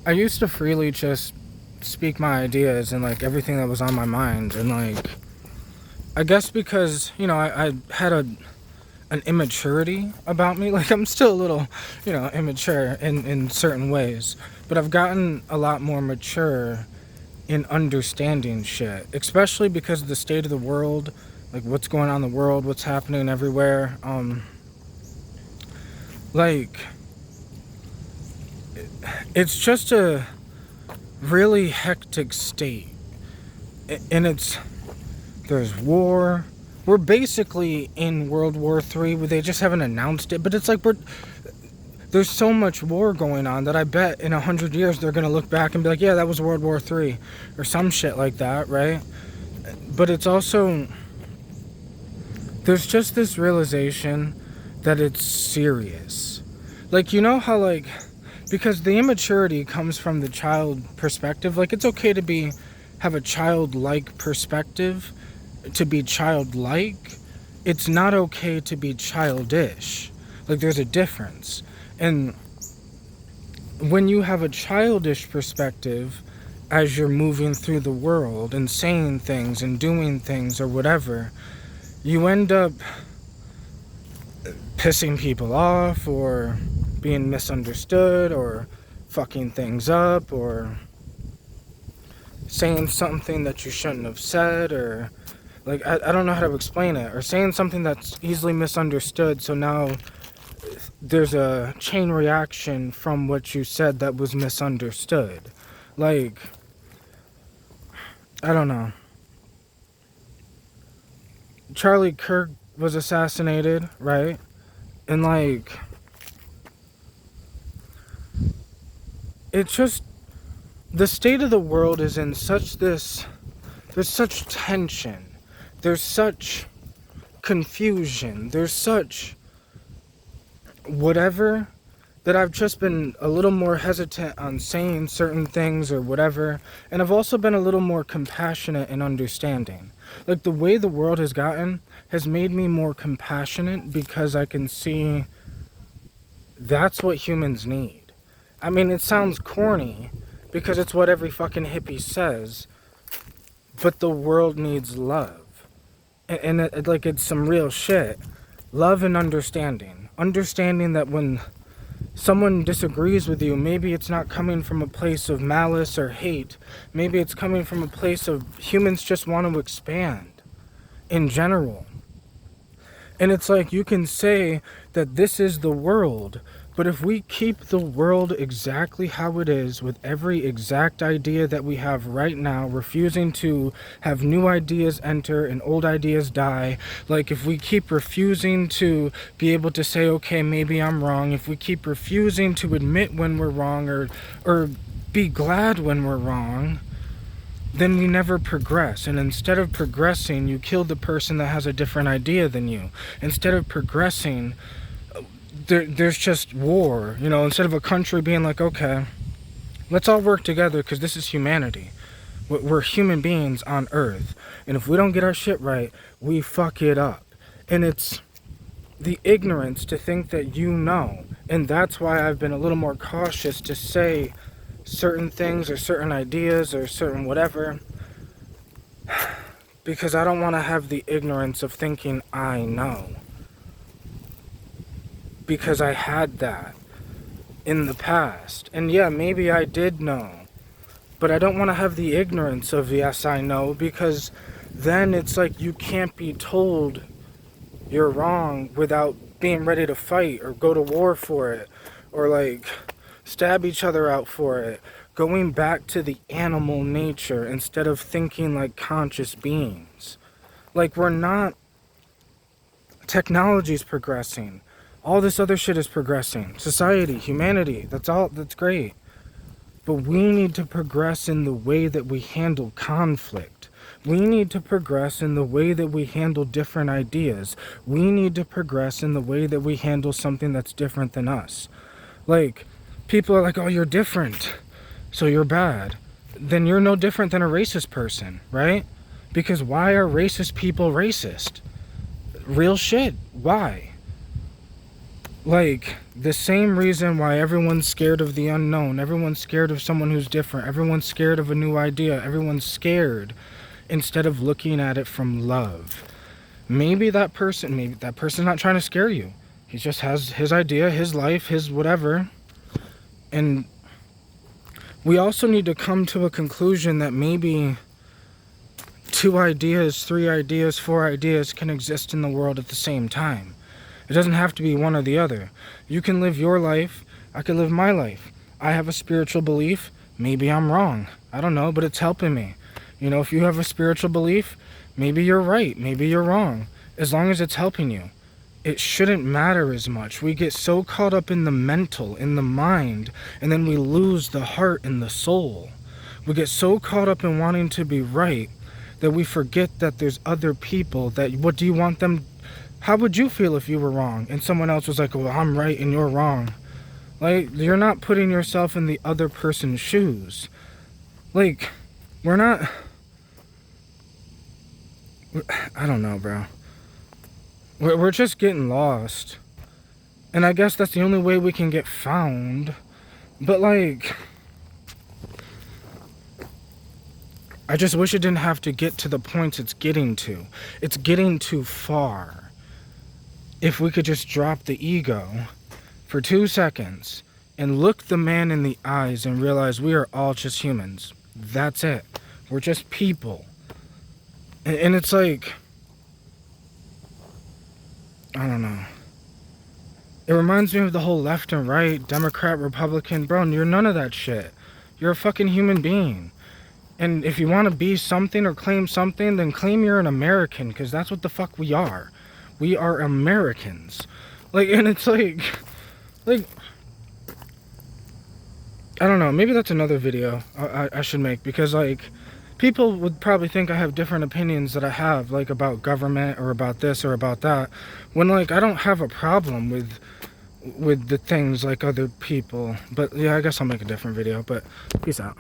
I used to freely just speak my ideas and like everything that was on my mind, and like I guess because I had an immaturity about me. Like I'm still a little immature in certain ways, but I've gotten a lot more mature in understanding shit, especially because of the state of the world, like what's going on in the world, what's happening everywhere. Like it's just a really hectic state, and there's war. We're basically in World War III, where they just haven't announced it, but it's like there's so much war going on that I bet in 100 years they're gonna look back and be like, yeah, that was World War III, or some shit like that, right? But it's also, there's just this realization that it's serious. Like, you know how, like, because the immaturity comes from the child perspective. Like, it's okay to have a childlike perspective, to be childlike. It's not okay to be childish. Like, there's a difference. And when you have a childish perspective as you're moving through the world and saying things and doing things or whatever, you end up pissing people off or being misunderstood or fucking things up or saying something that you shouldn't have said, or like I don't know how to explain it, or saying something that's easily misunderstood, so now there's a chain reaction from what you said that was misunderstood. Like, I don't know. Charlie Kirk was assassinated, right? And like, it's just, the state of the world is in there's such tension, there's such confusion, there's such whatever, that I've just been a little more hesitant on saying certain things or whatever. And I've also been a little more compassionate and understanding. Like, the way the world has gotten has made me more compassionate, because I can see that's what humans need. I mean, it sounds corny because it's what every fucking hippie says, but the world needs love. And like, it's some real shit. Love and understanding. Understanding that when someone disagrees with you, maybe it's not coming from a place of malice or hate. Maybe it's coming from a place of humans just want to expand in general. And it's like, you can say that this is the world, but if we keep the world exactly how it is, with every exact idea that we have right now, refusing to have new ideas enter and old ideas die, like if we keep refusing to be able to say, okay, maybe I'm wrong, if we keep refusing to admit when we're wrong, or be glad when we're wrong, then we never progress. And instead of progressing, you kill the person that has a different idea than you. Instead of progressing, there's just war. Instead of a country being like, okay, let's all work together because this is humanity. We're human beings on Earth. And if we don't get our shit right, we fuck it up. And it's the ignorance to think that you know. And that's why I've been a little more cautious to say certain things or certain ideas or certain whatever, because I don't want to have the ignorance of thinking I know, because I had that in the past. And yeah, maybe I did know, but I don't want to have the ignorance of yes, I know, because then it's like you can't be told you're wrong without being ready to fight or go to war for it, or like stab each other out for it. Going back to the animal nature instead of thinking like conscious beings. Like, we're not, technology's progressing, all this other shit is progressing, society, humanity, that's great, but we need to progress in the way that we handle conflict. We need to progress in the way that we handle different ideas. We need to progress in the way that we handle something that's different than us. Like, people are like, oh, you're different, so you're bad. Then you're no different than a racist person, right? Because why are racist people racist? Real shit. Why? Like, the same reason why everyone's scared of the unknown, everyone's scared of someone who's different, everyone's scared of a new idea, everyone's scared instead of looking at it from love. Maybe that person's not trying to scare you. He just has his idea, his life, his whatever. And we also need to come to a conclusion that maybe 2 ideas, 3 ideas, 4 ideas can exist in the world at the same time. It doesn't have to be one or the other. You can live your life, I can live my life. I have a spiritual belief, maybe I'm wrong. I don't know, but it's helping me. You know, if you have a spiritual belief, maybe you're right, maybe you're wrong. As long as it's helping you, it shouldn't matter as much. We get so caught up in the mental, in the mind, and then we lose the heart and the soul. We get so caught up in wanting to be right that we forget that there's other people that, what do you want them? How would you feel if you were wrong and someone else was like, well, I'm right and you're wrong? Like, you're not putting yourself in the other person's shoes. Like, we're not, I don't know, bro. We're just getting lost. And I guess that's the only way we can get found. But like, I just wish it didn't have to get to the points it's getting to. It's getting too far. If we could just drop the ego for 2 seconds and look the man in the eyes and realize we are all just humans. That's it. We're just people. And it's like, I don't know. It reminds me of the whole left and right, Democrat, Republican. Bro, you're none of that shit. You're a fucking human being. And if you want to be something or claim something, then claim you're an American, because that's what the fuck we are. We are Americans. Like, and it's like, I don't know, maybe that's another video I should make, because like, people would probably think I have different opinions that I have, like about government or about this or about that, when like, I don't have a problem with the things like other people. But yeah, I guess I'll make a different video, but peace out.